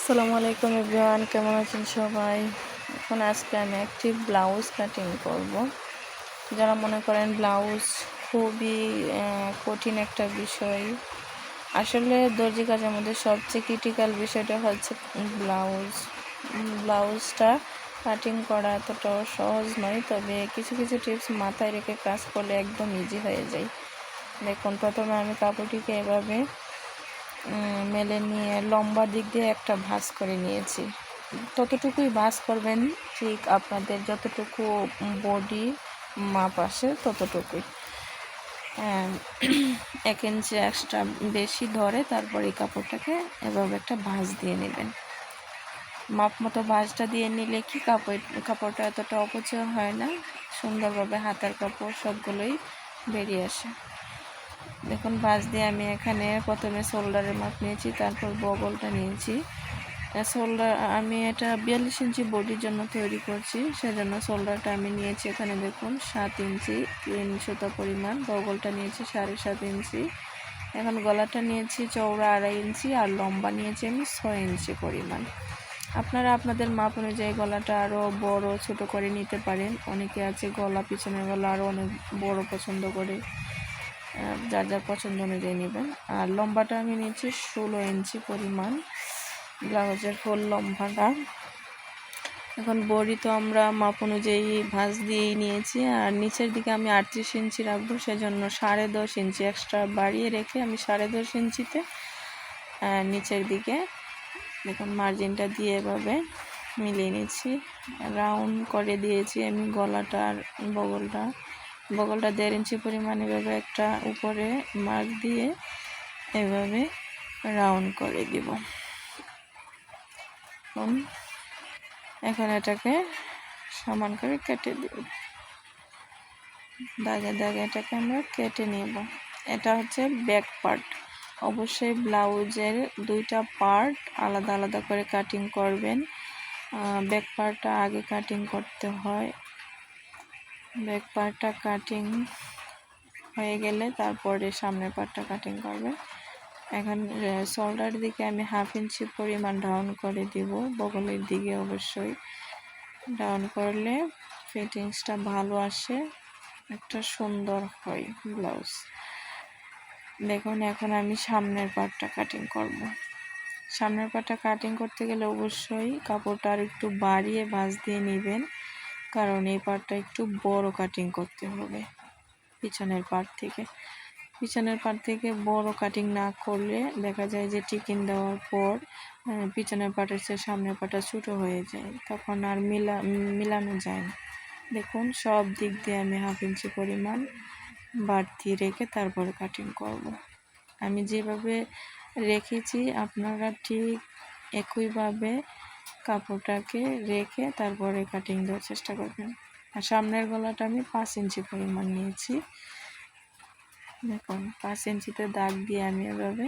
আসসালামু আলাইকুম এভরিওয়ান, কেমন আছেন সবাই? এখন আজকে আমি একটি ব্লাউজ কাটিং করব। যারা মনে করেন ব্লাউজ খুবই কঠিন একটা বিষয়, আসলে দর্জি কাজের মধ্যে সবচেয়ে ক্রিটিক্যাল বিষয়টা হচ্ছে ব্লাউজটা কাটিং করা এতটাও সহজ নয়, তবে কিছু কিছু টিপস মাথায় রেখে কাজ করলে একদম ইজি হয়ে যায়। দেখুন, প্রথমে আমি কাপড়টিকে এভাবে মেলে নিয়ে লম্বা দিক দিয়ে একটা ভাঁজ করে নিয়েছি। ততটুকুই ভাঁজ করবেন, ঠিক আপনাদের যতটুকু বডি মাপ আসে ততটুকুই। 1 ইঞ্চি এক্সট্রা বেশি ধরে তারপর এই কাপড়টাকে এভাবে একটা ভাঁজ দিয়ে নেবেন। মাপ মতো ভাঁজটা দিয়ে নিলে কি কাপড়টা এতটা অপচয় হয় না, সুন্দরভাবে হাতার কাপড় সবগুলোই বেরিয়ে আসে। দেখুন, ভাঁজ দিয়ে আমি এখানে প্রথমে শোল্ডারের মাপ নিয়েছি, তারপর বগলটা নিয়েছি। শোল্ডার আমি এটা 42 ইঞ্চি বডির জন্য তৈরি করছি, সেজন্য শোল্ডারটা আমি নিয়েছি এখানে দেখুন 7 ইঞ্চি 3 সুতা পরিমাণ, বগলটা নিয়েছি 7.5 ইঞ্চি। এখন গলাটা নিয়েছি চওড়া 2.5 ইঞ্চি আর লম্বা নিয়েছি আমি 6 ইঞ্চি পরিমাণ। আপনারা আপনাদের মাপ অনুযায়ী গলাটা আরও বড় ছোট করে নিতে পারেন। অনেকে আছে গলা, পিছনের গলা আরও অনেক বড় পছন্দ করে, যার যার পছন্দ অনুযায়ী নেবেন। আর লম্বাটা আমি নিয়েছি 16 ইঞ্চি পরিমাণ, ব্লাউজের ফুল লম্বাটা। এখন বডি তো আমরা মাপ অনুযায়ী ভাঁজ দিয়েই নিয়েছি, আর নিচের দিকে আমি 38 ইঞ্চি রাখবো, সেজন্য 10.5 ইঞ্চি এক্সট্রা বাড়িয়ে রেখে আমি 10.5 ইঞ্চিতে নিচের দিকে দেখুন মার্জিনটা দিয়ে এভাবে মিলিয়ে নিচ্ছি। রাউন্ড করে দিয়েছি আমি গলাটা আর বগলটা 1.5 ইঞ্চি পরিমাণ এভাবে একটা উপরে মার্ক দিয়ে এভাবে রাউন্ড করে দিব। এখন এটাকে সমান করে কেটে দিব, দাগে দাগে এটাকে আমরা কেটে নেব। এটা হচ্ছে ব্যাক পার্ট। অবশ্যই ব্লাউজের 2টা পার্ট আলাদা আলাদা করে কাটিং করবেন। ব্যাক পার্টটা আগে কাটিং করতে হয়। ব্যাক পার্টটা কাটিং হয়ে গেলে তারপরে সামনের পার্টটা কাটিং করবেন। এখন শোল্ডার দিকে আমি 1/2 ইঞ্চি পরিমাণ ডাউন করে দিব, বগলের দিকে অবশ্যই ডাউন করলে ফিটিংসটা ভালো আসে, একটা সুন্দর হয় ব্লাউজ। দেখুন, এখন আমি সামনের পার্টটা কাটিং করব। সামনের পার্টটা কাটিং করতে গেলে অবশ্যই কাপড়টা আর একটু বাড়িয়ে ভাঁজ দিয়ে নেবেন, কারণ এই পার্টটা একটু বড় কাটিং করতে হবে। পিছনের পার্ট থেকে বড় কাটিং না করলে দেখা যায় যে টিকিন দেওয়ার পর পিছনের পার্টের চেয়ে সামনের পার্টটা ছোটো হয়ে যায়, তখন আর মিলানো যায় না। দেখুন, সব দিক দিয়ে আমি 1/2 ইঞ্চি পরিমাণ বাড়তি রেখে তারপরে কাটিং করব। আমি যেভাবে রেখেছি আপনারা ঠিক একইভাবে কাপড়টাকে রেখে তারপরে কাটিং দেওয়ার চেষ্টা করবেন। আর সামনের গলাটা আমি 5 ইঞ্চি পরিমাণ নিয়েছি। দেখুন, 5 ইঞ্চিতে দাগ দিয়ে আমি এভাবে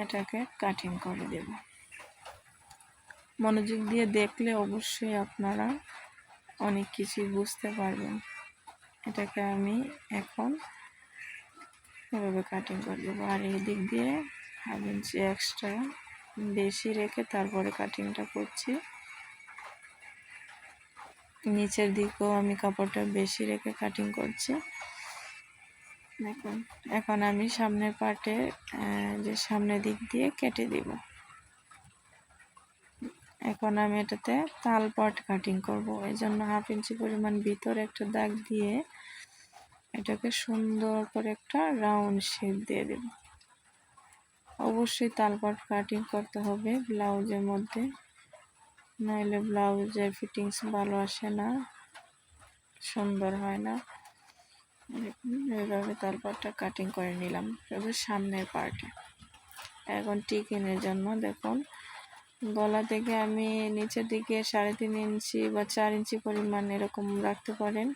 এটাকে কাটিং করে দেব। মনোযোগ দিয়ে দেখলে অবশ্যই আপনারা অনেক কিছুই বুঝতে পারবেন। এটাকে আমি এখন এভাবে কাটিং করে দেবো, আর এই দিক দিয়ে 1/2 ইঞ্চি এক্সট্রা বেশি রেখে তারপরে কাটিংটা করছি। নিচের দিকেও আমি কাপড়টা বেশি রেখে কাটিং করছি। দেখুন, এখন আমি সামনের পার্টে যে সামনের দিক দিয়ে কেটে দিব। এখন আমি এটাতে তাল পাট কাটিং করব, এই জন্য 1/2 ইঞ্চি পরিমাণ ভিতরে একটা দাগ দিয়ে এটাকে সুন্দর করে একটা রাউন্ড শেপ দিয়ে দেব। অবশ্যই তাল পাট কাটিং করতে হবে ব্লাউজের মধ্যে, নইলে ব্লাউজের ফিটিংস ভালো আসে না, সুন্দর হয় না। এইভাবে তাল পাটটা কাটিং করে নিলাম শুধু সামনের পার্টে। এখন টিকিনের জন্য দেখুন, গলা থেকে আমি নিচের দিকে 3.5 ইঞ্চি বা 4 ইঞ্চি পরিমাণ এরকম রাখতে পারেন,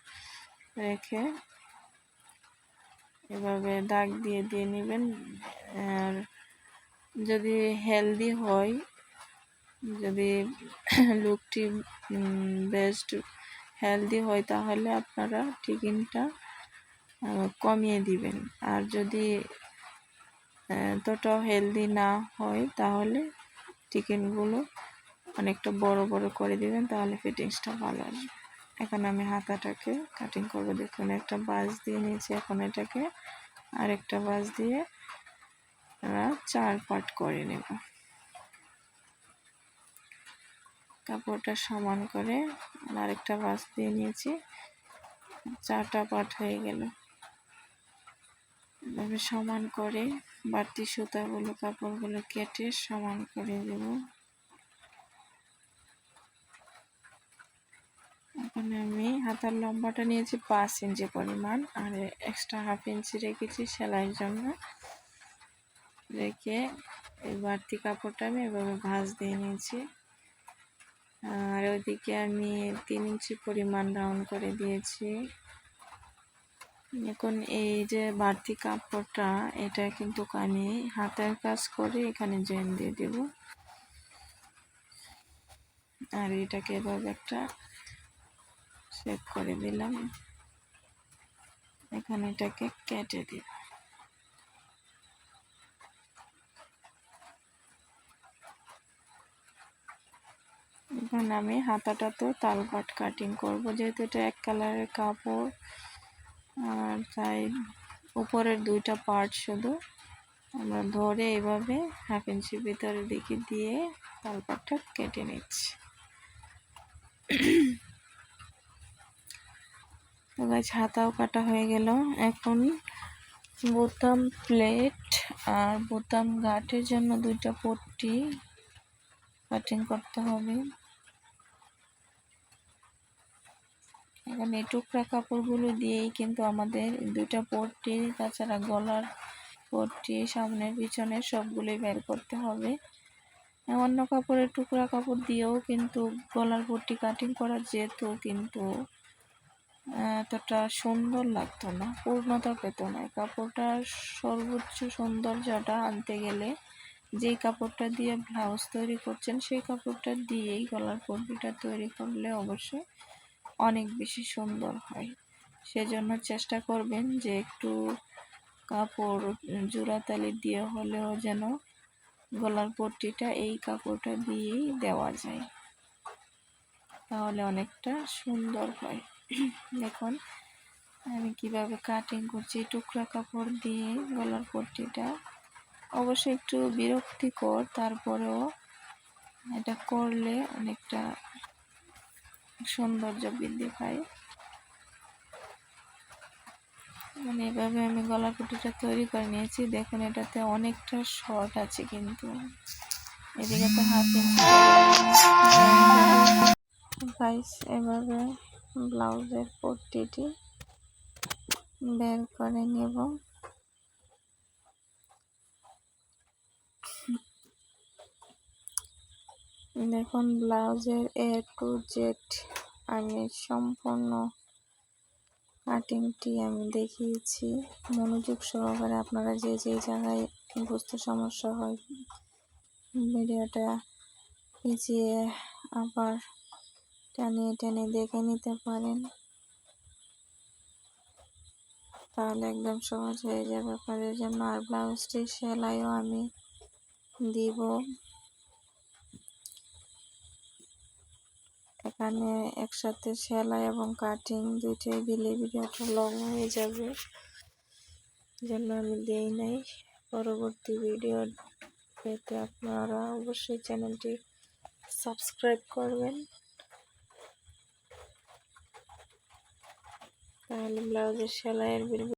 রেখে এভাবে দাগ দিয়ে দিয়ে নেবেন। আর যদি হেলদি হয়, যদি লুকটি বেস্ট হেলদি হয়, তাহলে আপনারা টিকিনটা কমিয়ে দিবেন। আর যদি ততটাও হেলদি না হয় তাহলে চিকেনগুলো অনেকটা বড় বড় করে দিবেন, তাহলে ফিটিংসটা ভালো আসবে। এখন আমি হাতাটাকে কাটিং করব। দেখুন একটা বাঁশ দিয়ে নিয়েছি, এখন এটাকে আরেকটা বাঁশ দিয়ে আমরা 4 পার্ট করে নেব। কাপড়টা সমান করে আরেকটা বাঁশ দিয়ে নিয়েছি, 4টা পার্ট হয়ে গেল। এভাবে সমান করে বাড়তি সুতাগুলো কাপড়গুলো কেটে সমান করে দেব। এখন আমি হাতার লম্বাটা নিয়েছি 5 ইঞ্চি পরিমাণ, আর এক্সট্রা হাফ ইঞ্চি রেখেছি সেলাইয়ের জন্য। রেখে এই বাড়তি কাপড়টা আমি এভাবে ভাঁজ দিয়ে নিয়েছি। আর ওইদিকে আমি 3 ইঞ্চি পরিমাণ রাউন্ড করে দিয়েছি। এখন এই যে বাড়তি কাপড়টা, এটা কিন্তু আমি হাতের কাজ করে এখানে জয়েন দিয়ে দেব। আর এটাকে এভাবে একটা শেপ করে দিলাম। এখন এটাকে কেটে দিব। এখন আমি হাতাটা তো তালপাট কাটিং করব, যেহেতু এটা এক কালারের কাপড়, আর তাই উপরের 2টা পার্ট শুধু আমরা ধরে এভাবে হাফ ইঞ্চি ভিতরের দিকে দিয়ে তালপাটটা কেটে নিচ্ছি। তো গাছ হাতাও কাটা হয়ে গেল। এখন বোতাম প্লেট আর বোতাম গাঁটের জন্য 2টা পট্টি কাটিং করতে হবে। এখন এই টুকরা কাপড়গুলো দিয়েই কিন্তু আমাদের 2টা পট্টি, তাছাড়া গলার পট্টি, সামনের পিছনের সবগুলোই বের করতে হবে। অন্য কাপড়ের টুকরা কাপড় দিয়েও কিন্তু গলার পট্টি কাটিং করা যেত, কিন্তু এতটা সুন্দর লাগতো না, পূর্ণতা পেত না। কাপড়টার সর্বোচ্চ সৌন্দর্যটা আনতে গেলে যেই কাপড়টা দিয়ে ব্লাউজ তৈরি করছেন সেই কাপড়টা দিয়েই গলার পট্টিটা তৈরি করলে অবশ্যই অনেক বেশি সুন্দর হয়। সেজন্য চেষ্টা করবেন যে একটু কাপড় জোড়াতালি দিয়ে হলেও যেন গলার পট্টিটা এই কাপড়টা দিয়েই দেওয়া যায়, তাহলে অনেকটা সুন্দর হয়। দেখুন আমি কিভাবে কাটিং করছি টুকরা কাপড় দিয়ে গলার পট্টিটা। অবশ্যই একটু বিরক্তিকর, তারপরেও এটা করলে অনেকটা সৌন্দর্য বৃদ্ধি পায়। মানে এভাবে আমি গলার পট্টিটা তৈরি করে নিয়েছি। দেখুন এটাতে অনেকটা শর্ট আছে, কিন্তু এদিকে তো হাফ ইঞ্চি গাইস। এভাবে ব্লাউজের পট্টিটি বের করে নেব। দেখুন ব্লাউজের A to Z আমি সম্পূর্ণ কাটিংটি আমি দেখিয়েছি মনোযোগ সহকারে। আপনারা যে যে জায়গায় বুঝতে সমস্যা হয় ভিডিওটা পিছিয়ে আবার টানিয়ে টেনে দেখে নিতে পারেন, তাহলে একদম সহজ হয়ে যাবে আপনাদের জন্য। আর ব্লাউজটি সেলাইও আমি দিব। এখানে একসাথে সেলাই এবং কাটিং দুইটাই দিলে ভিডিওটা লং হয়ে যাবে, জন্য আমি দেই নাই। পরবর্তী ভিডিও পেতে আপনারা অবশ্যই চ্যানেলটি সাবস্ক্রাইব করবেন, তাহলে ব্লাউজের সেলাইয়ের